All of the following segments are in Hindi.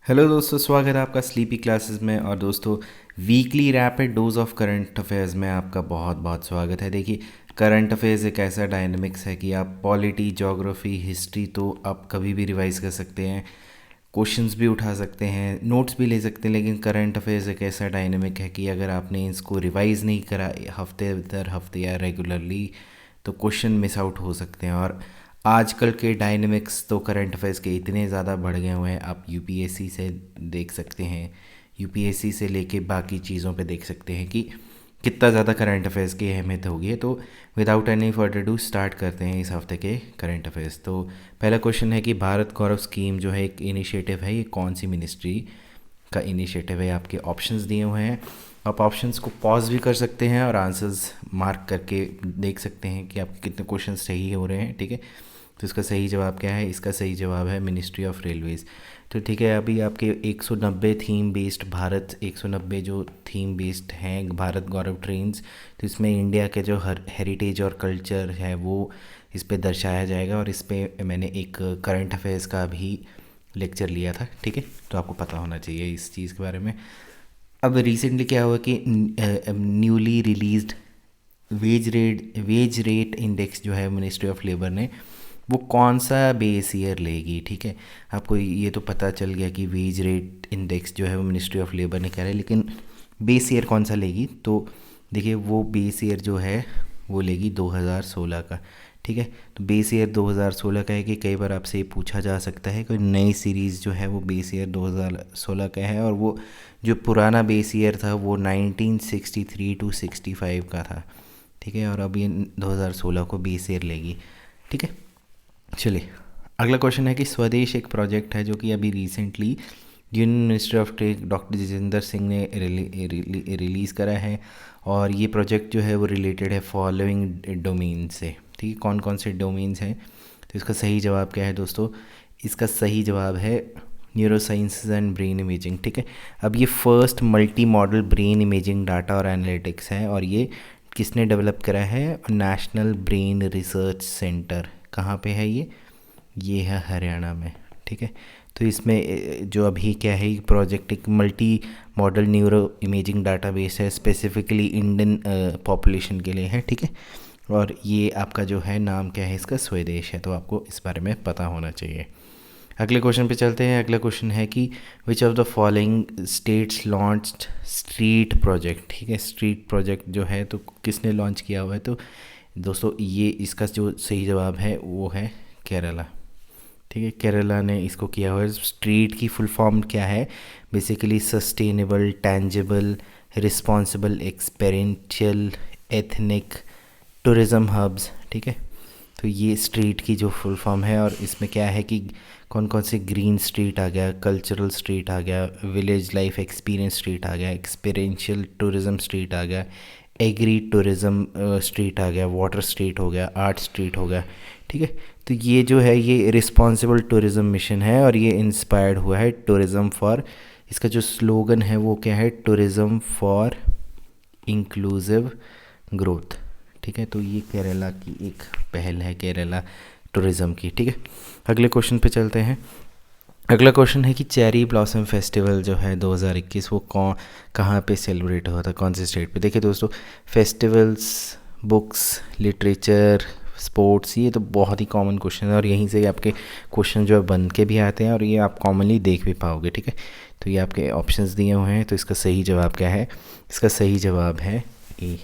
हेलो दोस्तों, स्वागत है आपका स्लीपी क्लासेस में। और दोस्तों, weekly rapid dose of current affairs में आपका बहुत बहुत स्वागत है। देखिए, करंट अफेयर्स एक ऐसा डायनेमिक्स है कि आप पॉलिटी, ज्योग्राफी, हिस्ट्री तो आप कभी भी रिवाइज कर सकते हैं, क्वेश्चंस भी उठा सकते हैं, नोट्स भी ले सकते हैं। लेकिन करंट अफेयर्स एक ऐसा डायनेमिक है कि अगर आपने इसको रिवाइज़ नहीं करा हफ्ते दर हफ्ते या रेगुलरली, तो क्वेश्चन मिस आउट हो सकते हैं। और आजकल के डायनेमिक्स तो करंट अफेयर्स के इतने ज़्यादा बढ़ गए हुए हैं, आप यूपीएससी से देख सकते हैं, यूपीएससी से लेके बाकी चीज़ों पे देख सकते हैं कि कितना ज़्यादा करंट अफेयर्स की अहमियत होगी है। तो without any further do start करते हैं इस हफ्ते के करंट अफेयर्स। तो पहला क्वेश्चन है कि भारत गौरव स्कीम जो है एक इनिशिएटिव है, ये कौन सी मिनिस्ट्री का इनिशिएटिव है। आपके ऑप्शंस दिए हुए हैं, आप ऑप्शंस को पॉज भी कर सकते हैं और आंसर्स मार्क करके देख सकते हैं कि आपके कितने क्वेश्चन सही हो रहे हैं। ठीक है, तो इसका सही जवाब क्या है? इसका सही जवाब है मिनिस्ट्री ऑफ रेलवेज़। तो ठीक है, अभी आपके 190 थीम बेस्ड भारत 190 जो थीम बेस्ड हैं भारत गौरव ट्रेन्स, तो इसमें इंडिया के जो हेरिटेज और कल्चर है वो इस पे दर्शाया जाएगा। और इस पे मैंने एक करंट अफेयर्स का भी लेक्चर लिया था। ठीक है, तो आपको पता होना चाहिए इस चीज़ के बारे में। अब रिसेंटली क्या हुआ कि newly released wage rate index जो है मिनिस्ट्री ऑफ लेबर ने, वो कौन सा बेस ईयर लेगी। ठीक है, आपको ये तो पता चल गया कि वेज रेट इंडेक्स जो है वो मिनिस्ट्री ऑफ लेबर ने कह रहा है, लेकिन बेस ईयर कौन सा लेगी? तो देखिए, वो बेस ईयर जो है वो लेगी 2016 का। ठीक है, तो बेस ईयर 2016 का है कि कई बार आपसे ये पूछा जा सकता है कोई नई सीरीज़ जो है वो बेस ईयर 2016 का है, और वो जो पुराना बेस ईयर था वो 1963 टू 65 का था। ठीक है, और अब ये 2016 को बेस ईयर लेगी। ठीक है, चलिए अगला क्वेश्चन है कि स्वदेश एक प्रोजेक्ट है जो कि अभी recently union minister of trade doctor Jitendra Singh ने रिलीज़ करा है। और ये प्रोजेक्ट जो है वो रिलेटेड है फॉलोइंग डोमेन से। ठीक है, कौन कौन से डोमेन्स हैं? तो इसका सही जवाब क्या है दोस्तों? इसका सही जवाब है neuro sciences and brain imaging. ठीक है, अब ये first multi modal brain imaging data और एनालिटिक्स है, और ये किसने डेवलप करा है? National brain research centre. कहाँ पे है ये है हरियाणा में। ठीक है, तो इसमें जो अभी क्या है, प्रोजेक्ट एक multi modal neuro imaging database है, स्पेसिफिकली इंडियन पॉपुलेशन के लिए है। ठीक है, और ये आपका जो है नाम क्या है इसका? स्वदेश है। तो आपको इस बारे में पता होना चाहिए। अगले क्वेश्चन पे चलते हैं। अगला क्वेश्चन है कि which of the following states launched street project. ठीक है, स्ट्रीट प्रोजेक्ट जो है तो किसने लॉन्च किया हुआ है? तो दोस्तों, ये इसका जो सही जवाब है वो है केरला। ठीक है, केरला ने इसको किया हुआ है। स्ट्रीट की फुल फॉर्म क्या है? Basically sustainable, tangible, responsible, experiential, ethnic tourism hubs. ठीक है, तो ये स्ट्रीट की जो फुल फॉर्म है, और इसमें क्या है कि कौन कौन से ग्रीन स्ट्रीट आ गया, कल्चरल स्ट्रीट आ गया, विलेज लाइफ एक्सपीरियंस स्ट्रीट आ गया, एक्सपीरियंशियल टूरिज़्म स्ट्रीट आ गया, एग्री टूरिज़्म स्ट्रीट आ गया, वाटर स्ट्रीट हो गया, आर्ट स्ट्रीट हो गया। ठीक है, तो ये जो है ये रिस्पॉन्सिबल टूरिज़्म मिशन है, और ये इंस्पायर्ड हुआ है टूरिज़्म फॉर, इसका जो स्लोगन है वो क्या है? Tourism for inclusive growth. ठीक है, तो ये केरला की एक पहल है, केरला टूरिज़्म की। ठीक है, अगले क्वेश्चन पे चलते हैं। अगला क्वेश्चन है कि चेरी ब्लॉसम फेस्टिवल जो है 2021 वो कहाँ पे सेलिब्रेट हुआ था, कौन से स्टेट पे? देखिए दोस्तों, फेस्टिवल्स, बुक्स, लिटरेचर, स्पोर्ट्स, ये तो बहुत ही कॉमन क्वेश्चन है, और यहीं से आपके क्वेश्चन जो है बन के भी आते हैं, और ये आप कॉमनली देख भी पाओगे। ठीक है, तो ये आपके ऑप्शंस दिए हुए हैं, तो इसका सही जवाब क्या है? इसका सही जवाब है ए।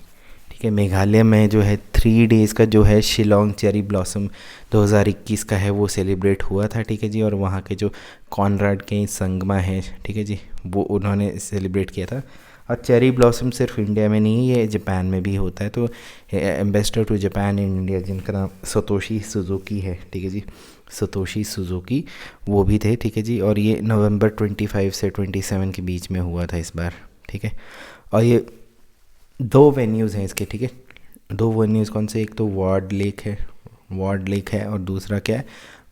ठीक है, मेघालय में जो है 3 डेज़ का जो है शिलोंग चेरी ब्लॉसम 2021 का है वो सेलिब्रेट हुआ था। ठीक है जी, और वहाँ के जो कॉनराड के संगमा हैं, ठीक है जी, वो उन्होंने सेलिब्रेट किया था। और चेरी ब्लॉसम सिर्फ इंडिया में नहीं, ये जापान में भी होता है। तो ambassador to Japan in India जिनका नाम सतोशी सुजुकी है, ठीक है जी, सतोशी सुजुकी, वो भी थे। ठीक है जी, और ये नवंबर 25 से 27 के बीच में हुआ था इस बार। ठीक है, और ये 2 वेन्यूज़ हैं इसके। ठीक है, 2 वेन्यूज़ कौन से? एक तो वार्ड लेक है, और दूसरा क्या है?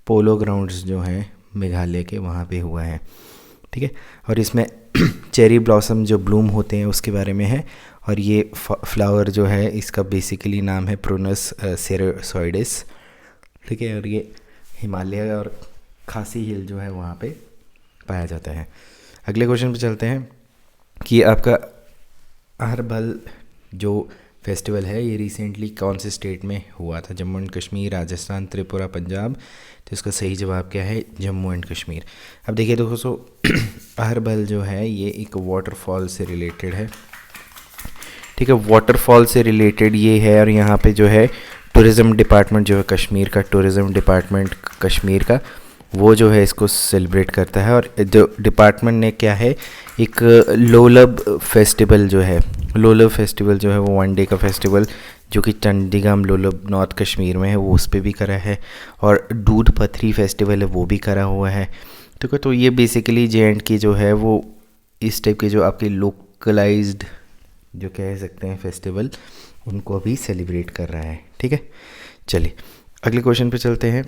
पोलो ग्राउंड्स जो हैं मेघालय के, वहाँ पे हुआ है। ठीक है, और इसमें चेरी ब्लॉसम जो ब्लूम होते हैं उसके बारे में है, और ये फ्लावर जो है इसका बेसिकली नाम है प्रोनस सेरेसोइडिस। ठीक है, और ये हिमालय और खासी हिल जो है वहाँ पे पाया जाता है। अगले क्वेश्चन पे चलते हैं कि आपका अहरबल जो फेस्टिवल है ये रिसेंटली कौन से स्टेट में हुआ था? जम्मू एंड कश्मीर, राजस्थान, त्रिपुरा, पंजाब। तो इसका सही जवाब क्या है? जम्मू एंड कश्मीर। अब देखिए दोस्तों अहरबल जो है ये एक वाटरफॉल से रिलेटेड है, ठीक है, वाटरफॉल से रिलेटेड ये है। और यहाँ पे जो है टूरिज़्म डिपार्टमेंट जो है कश्मीर का, टूरिज़्म डिपार्टमेंट कश्मीर का, वो जो है इसको सेलिब्रेट करता है। और जो डिपार्टमेंट ने क्या है, एक लोलब फेस्टिवल जो है, लोलब फेस्टिवल जो है वो 1 डे का फेस्टिवल जो कि चंडीगढ़ लोलब नॉर्थ कश्मीर में है वो उस पर भी करा है। और दूध पथरी फेस्टिवल है वो भी करा हुआ है, ठीक है। तो ये बेसिकली जे की जो है वो इस टाइप के जो आपके लोकलाइज्ड जो कह सकते हैं फेस्टिवल उनको अभी सेलिब्रेट कर रहा है, ठीक है। चलिए अगले क्वेश्चन पे चलते हैं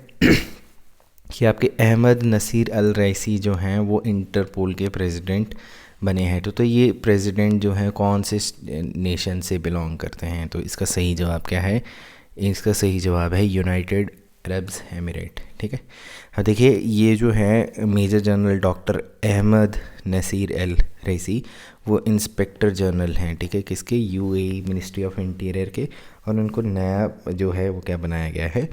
कि आपके अहमद नसीर अल रईसी जो हैं वो इंटरपोल के प्रेसिडेंट बने हैं। तो ये प्रेसिडेंट जो हैं कौन से नेशन से बिलोंग करते हैं? तो इसका सही जवाब क्या है? इसका सही जवाब है यूनाइटेड अरब एमिरेट, ठीक है। अब देखिए ये जो है major general doctor Ahmed Naser Al Raisi वो इंस्पेक्टर जनरल हैं, ठीक है, किसके? यूएई मिनिस्ट्री ऑफ इंटीरियर के। और उनको नया जो है वो क्या बनाया गया है?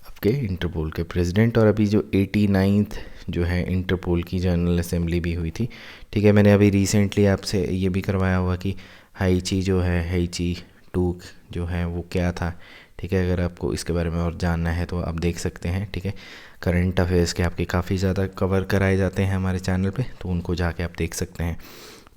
आपके इंटरपोल के प्रेसिडेंट। और अभी जो 89th जो है इंटरपोल की जनरल असेंबली भी हुई थी, ठीक है। मैंने अभी रिसेंटली आपसे ये भी करवाया हुआ कि हाईची जो है, हाईची टूक जो है वो क्या था, ठीक है। अगर आपको इसके बारे में और जानना है तो आप देख सकते हैं, ठीक है। करंट अफेयर्स के आपके काफ़ी ज़्यादा कवर कराए जाते हैं हमारे चैनल पे, तो उनको जाके आप देख सकते हैं,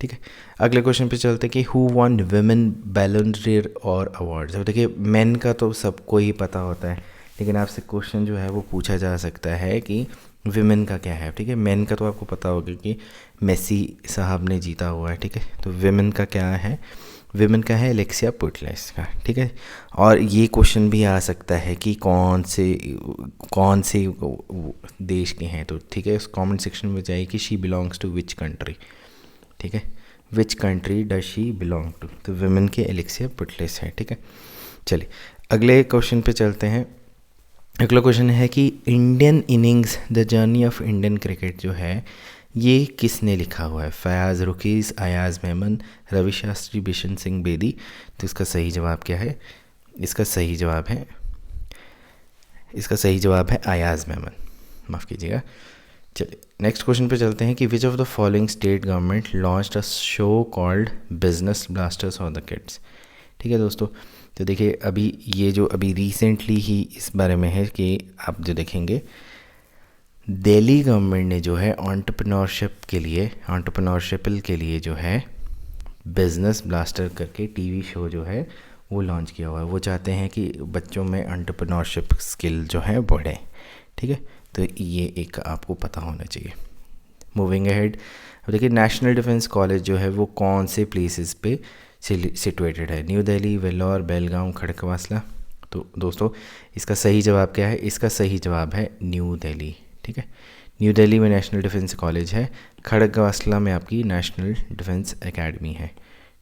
ठीक है। अगले क्वेश्चन पे चलते हैं कि हु वॉन विमेन बैलन ड'Or और अवार्ड्स। अब देखिए मेन का तो सबको ही पता होता है, लेकिन आपसे क्वेश्चन जो है वो पूछा जा सकता है कि विमेन का क्या है, ठीक है। मेन का तो आपको पता होगा कि मेसी साहब ने जीता हुआ है, ठीक है। तो विमेन का क्या है? विमेन का है एलेक्सिया पुटलेस का, ठीक है। और ये क्वेश्चन भी आ सकता है कि कौन से देश के हैं, तो ठीक है, कमेंट सेक्शन में जाइए कि she belongs to which country, ठीक है, which country does she belong to. तो विमेन के एलेक्सिया पुटलेस है, ठीक है। चलिए अगले क्वेश्चन पे चलते हैं। अगला क्वेश्चन है कि Indian innings the journey of Indian cricket जो है ये किसने लिखा हुआ है? फयाज़ रुकीज़, अयाज़ मेमन, रवि शास्त्री, बिशन सिंह बेदी। तो इसका सही जवाब क्या है? इसका सही जवाब है अयाज़ मेमन, माफ़ कीजिएगा। चलिए नेक्स्ट क्वेश्चन पे चलते हैं कि which of the following state government launched a show called business blasters for the kids, ठीक है दोस्तों। तो देखिए अभी ये जो अभी रिसेंटली ही इस बारे में है कि आप जो देखेंगे दिल्ली गवर्नमेंट ने जो है एंटरप्रेन्योरशिप के लिए जो है बिजनेस ब्लास्टर करके टीवी शो जो है वो लॉन्च किया हुआ है। वो चाहते हैं कि बच्चों में एंटरप्रेन्योरशिप स्किल जो है बढ़े, ठीक है। तो ये एक आपको पता होना चाहिए। मूविंग अहेड, अब देखिए नेशनल डिफेंस कॉलेज जो है वो कौन से प्लेसेस पे सिचुएटेड है? न्यू दिल्ली, वेल्लोर, बेलगांव, खड़गवासला। तो दोस्तों इसका सही जवाब क्या है? इसका सही जवाब है न्यू दिल्ली, ठीक है। न्यू दिल्ली में नेशनल डिफेंस कॉलेज है, खड़गवासला में आपकी नेशनल डिफेंस एकेडमी है,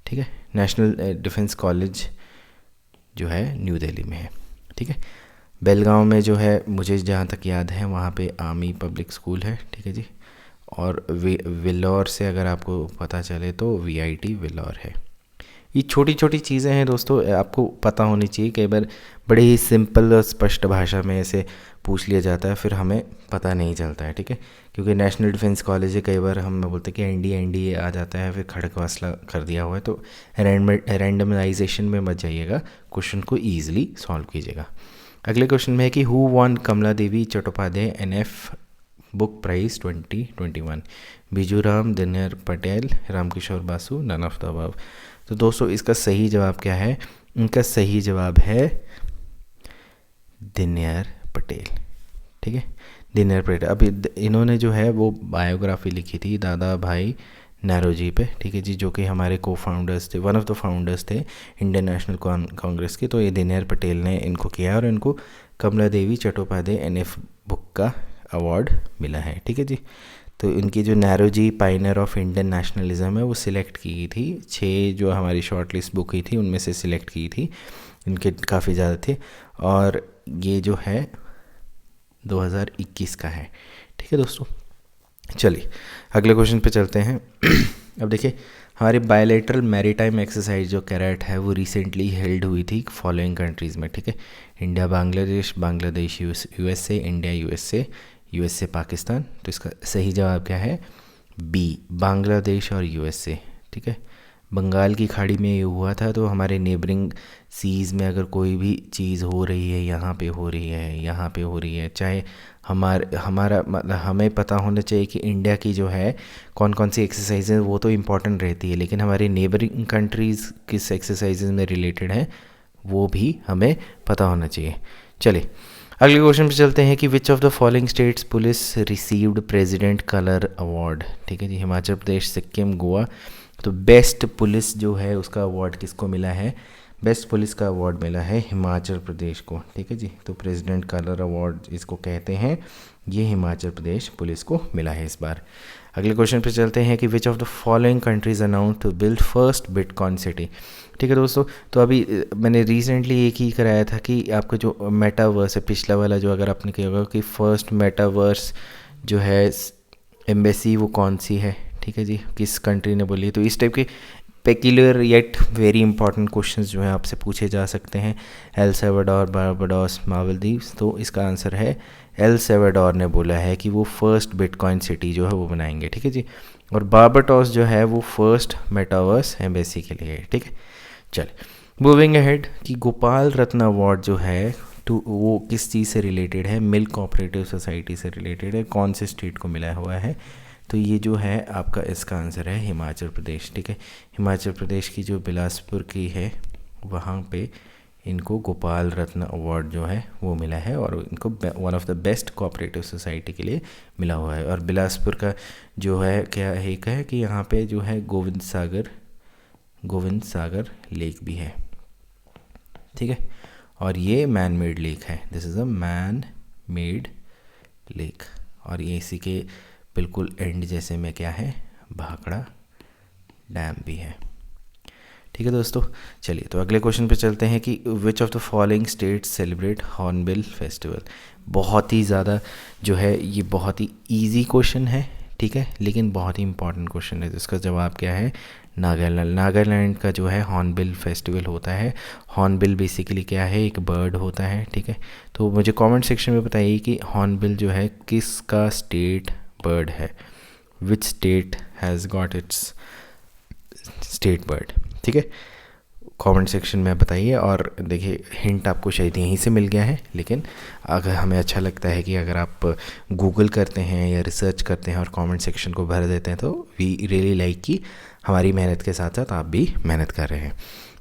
ठीक है। नेशनल डिफेंस कॉलेज जो है न्यू दिल्ली में है, ठीक है। बेलगांव में जो है मुझे जहाँ तक याद है वहाँ पे आर्मी पब्लिक स्कूल है, ठीक है जी। और वेल्लोर से अगर आपको पता चले तो VIT वेल्लोर है। ये छोटी छोटी चीज़ें हैं दोस्तों, आपको पता होनी चाहिए। कई बार बड़े ही सिंपल और स्पष्ट भाषा में ऐसे पूछ लिया जाता है, फिर हमें पता नहीं चलता है, ठीक है। क्योंकि नेशनल डिफेंस कॉलेज है, कई बार हम बोलते हैं कि NDA आ जाता है, फिर खड़गवासला कर दिया हुआ है। तो रैंडमाइजेशन में मत जाइएगा, क्वेश्चन को ईजिली सॉल्व कीजिएगा। अगले क्वेश्चन में है कि who won Kamala Devi Chattopadhyay NF book prize 2021? Bijuram, Dinkar Patel, Ramkishore Basu, none of the above. तो दोस्तों इसका सही जवाब क्या है? इनका सही जवाब है दिनकर पटेल, ठीक है, दिनकर पटेल। अभी इन्होंने जो है वो बायोग्राफी लिखी थी दादा भाई नौरोजी पे, ठीक है जी, जो कि हमारे फाउंडर्स थे, वन ऑफ द फाउंडर्स थे इंडियन नेशनल कांग्रेस के। तो ये दिनकर पटेल ने इनको किया और इनको कमला देवी चट्टोपाध्याय NF बुक का अवार्ड मिला है, ठीक है जी। तो इनकी जो Naoroji pioneer of Indian nationalism है वो सिलेक्ट की गई थी। 6 जो हमारी शॉर्ट लिस्ट बुक हुई थी उनमें से सिलेक्ट की थी, इनके काफ़ी ज़्यादा थे। और ये जो है 2021 का है, ठीक है दोस्तों। चलिए अगले क्वेश्चन पे चलते हैं। अब देखिए हमारी बायलैटरल मैरीटाइम एक्सरसाइज जो कैरेट है वो रिसेंटली हेल्ड हुई थी फॉलोइंग कंट्रीज़ में, ठीक है। India Bangladesh, Bangladesh USA, India USA, USA Pakistan. तो इसका सही जवाब क्या है? बी, बांग्लादेश और यूएसए, ठीक है। बंगाल की खाड़ी में ये हुआ था, तो हमारे नेबरिंग सीज़ में अगर कोई भी चीज़ हो रही है, यहाँ पे हो रही है, यहाँ पे हो रही है, चाहे हमारा मतलब हमें पता होना चाहिए कि इंडिया की जो है कौन कौन सी एक्सरसाइजेज वो तो इम्पॉर्टेंट रहती है, लेकिन हमारे नेबरिंग कंट्रीज़ किस एक्सरसाइजेज में रिलेटेड है वो भी हमें पता होना चाहिए। चलिए अगले क्वेश्चन पे चलते हैं कि which of the following states police received president colour award, ठीक है जी। हिमाचल प्रदेश, सिक्किम, गोवा। तो बेस्ट पुलिस जो है उसका अवार्ड किसको मिला है? बेस्ट पुलिस का अवार्ड मिला है हिमाचल प्रदेश को, ठीक है जी। तो प्रेसिडेंट कलर अवार्ड इसको कहते हैं, ये हिमाचल प्रदेश पुलिस को मिला है इस बार। अगले क्वेश्चन पे चलते हैं कि which of the following countries announce to build first bitcoin city, ठीक है दोस्तों। तो अभी मैंने रिसेंटली एक ही कराया था कि आपका जो मेटावर्स है, पिछला वाला जो अगर आपने किया होगा कि फर्स्ट मेटावर्स जो है एम्बेसी वो कौन सी है, ठीक है जी, किस कंट्री ने बोली। तो इस टाइप के peculiar yet very important questions जो हैं आपसे पूछे जा सकते हैं। El Salvador, Barbados, Maldives. तो इसका आंसर है एल सल्वाडोर ने बोला है कि वो फर्स्ट बिटकॉइन सिटी जो है वो बनाएंगे, ठीक है जी। और बारबाडोस जो है वो फर्स्ट मेटावर्स एम्बेसी के लिए है, ठीक है। चलिए मूविंग अहेड कि गोपाल रत्न अवार्ड जो है टू वो किस चीज़ से रिलेटेड है? मिल्क कोऑपरेटिव सोसाइटी से रिलेटेड है। कौन से स्टेट को मिला हुआ है? तो ये जो है आपका इसका आंसर है हिमाचल प्रदेश, ठीक है। हिमाचल प्रदेश की जो बिलासपुर की है वहाँ पे इनको गोपाल रत्न अवार्ड जो है वो मिला है और इनको one of the best cooperative society के लिए मिला हुआ है। और बिलासपुर का जो है क्या एक है कि यहाँ पे जो है गोविंद सागर लेक भी है, ठीक है। और ये मैन मेड लेक है, this is a man made lake. और ये इसी के बिल्कुल एंड जैसे में क्या है, भाखड़ा डैम भी है, ठीक है दोस्तों। चलिए तो अगले क्वेश्चन पे चलते हैं कि which of the following states celebrate hornbill festival. बहुत ही ज़्यादा जो है ये बहुत ही इजी क्वेश्चन है, ठीक है, लेकिन बहुत ही इंपॉर्टेंट क्वेश्चन है। तो इसका जवाब क्या है? नागालैंड। नागालैंड का जो है हॉर्नबिल फेस्टिवल होता है। हॉर्नबिल बेसिकली क्या है? एक बर्ड होता है, ठीक है। तो मुझे कमेंट सेक्शन में बताइए कि हॉर्नबिल जो है किसका स्टेट बर्ड है, which state has got its state bird, ठीक है। कमेंट सेक्शन में बताइए। और देखिए हिंट आपको शायद यहीं से मिल गया है, लेकिन अगर हमें अच्छा लगता है कि अगर आप गूगल करते हैं या रिसर्च करते हैं और कमेंट सेक्शन को भर देते हैं तो वी रियली लाइक कि हमारी मेहनत के साथ साथ आप भी मेहनत कर रहे हैं।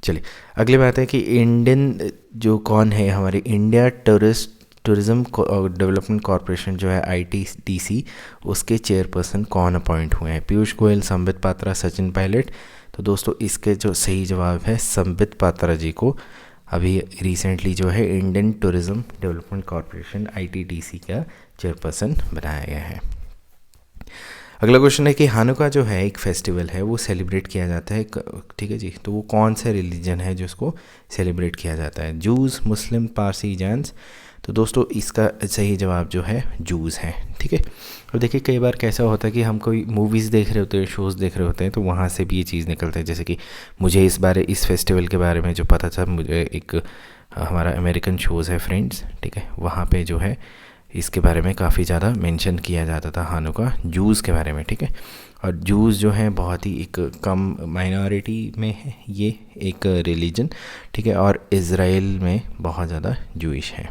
चलिए अगली बात है कि इंडियन जो कौन है, हमारे इंडिया टूरिज़्म डेवलपमेंट कॉरपोरेशन जो है ITDC, उसके चेयरपर्सन कौन अपॉइंट हुए हैं? पीयूष गोयल, संबित पात्रा, सचिन पायलट। तो दोस्तों इसके जो सही जवाब है संबित पात्रा जी को अभी रिसेंटली जो है Indian tourism development corporation ITDC का चेयरपर्सन बनाया गया है। अगला क्वेश्चन है कि हानुका जो है एक फेस्टिवल है वो सेलिब्रेट किया जाता है, ठीक है जी। तो वो कौन सा रिलीजन है जो इसको सेलिब्रेट किया जाता है? जूस, मुस्लिम, पारसी, जैन्स। तो दोस्तों इसका सही जवाब जो है जूस है, ठीक है। और देखिए कई बार कैसा होता है कि हम कोई मूवीज़ देख रहे होते हैं, शोज़ देख रहे होते हैं, तो वहाँ से भी ये चीज़ निकलता है। जैसे कि मुझे इस फेस्टिवल के बारे में जो पता था, मुझे एक हमारा अमेरिकन शोज़ है फ्रेंड्स, ठीक है, वहाँ पे जो है इसके बारे में काफ़ी ज़्यादा मेंशन किया जाता था हानुका जूस के बारे में, ठीक है। और जूस जो है बहुत ही एक कम माइनॉरिटी में है ये एक रिलीजन, ठीक है। और इज़राइल में बहुत ज़्यादा जूइश है,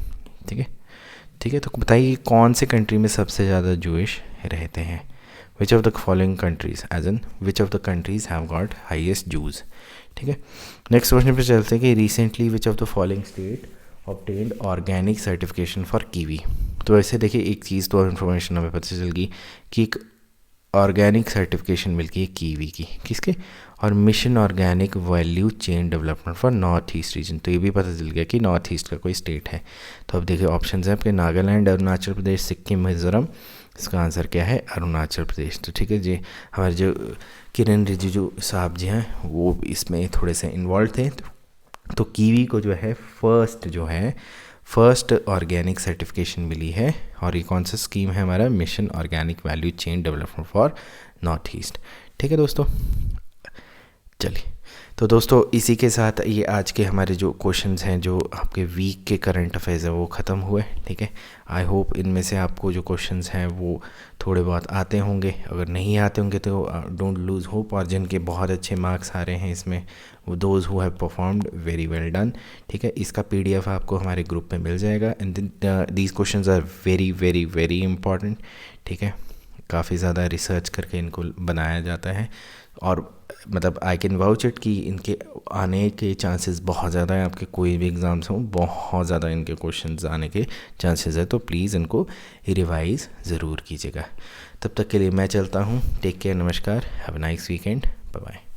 ठीक है, ठीक है। तो बताइए कौन से कंट्री में सबसे ज़्यादा जूइश रहते हैं? Which of the following countries, as an which of the countries have got highest Jews, ठीक है। नेक्स्ट क्वेश्चन पे चलते हैं कि recently which of the following state obtained organic certification for kiwi. तो वैसे देखिए एक चीज़ तो इन्फॉर्मेशन हमें पता चल गई कि एक ऑर्गेनिक सर्टिफिकेशन मिल गई है कीवी की, किसके? और mission organic value chain development for north east region. तो ये भी पता चल गया कि नॉर्थ ईस्ट का कोई स्टेट है। तो अब देखिए ऑप्शन है आपके नागालैंड, अरुणाचल प्रदेश, सिक्किम, मिजोरम। इसका आंसर क्या है? अरुणाचल प्रदेश। तो ठीक है जी, हमारे जो किरण रिजिजू साहब जी हैं वो इसमें थोड़े से इन्वॉल्व थे। तो कीवी को जो है फर्स्ट ऑर्गेनिक सर्टिफिकेशन मिली है। और ये कौन सा स्कीम है हमारा, mission organic value chain development for north east. ठीक है दोस्तों, चलिए तो दोस्तों इसी के साथ ये आज के हमारे जो क्वेश्चंस हैं, जो आपके वीक के करंट अफेयर्स हैं, वो ख़त्म हुए। ठीक है, आई होप इनमें से आपको जो क्वेश्चंस हैं वो थोड़े बहुत आते होंगे। अगर नहीं आते होंगे तो डोंट लूज़ होप, और जिनके बहुत अच्छे मार्क्स आ रहे हैं इसमें, वो those who have performed very well done. ठीक है, इसका PDF आपको हमारे ग्रुप में मिल जाएगा। And these questions are very very very important. ठीक है, काफ़ी ज़्यादा रिसर्च करके इनको बनाया जाता है, और मतलब आई कैन वाउच इट कि इनके आने के चांसेस बहुत ज़्यादा है। आपके कोई भी एग्ज़ाम्स हों, बहुत ज़्यादा इनके क्वेश्चंस आने के चांसेस है, तो प्लीज़ इनको रिवाइज़ ज़रूर कीजिएगा। तब तक के लिए मैं चलता हूँ। टेक केयर, नमस्कार, have a nice weekend, bye bye.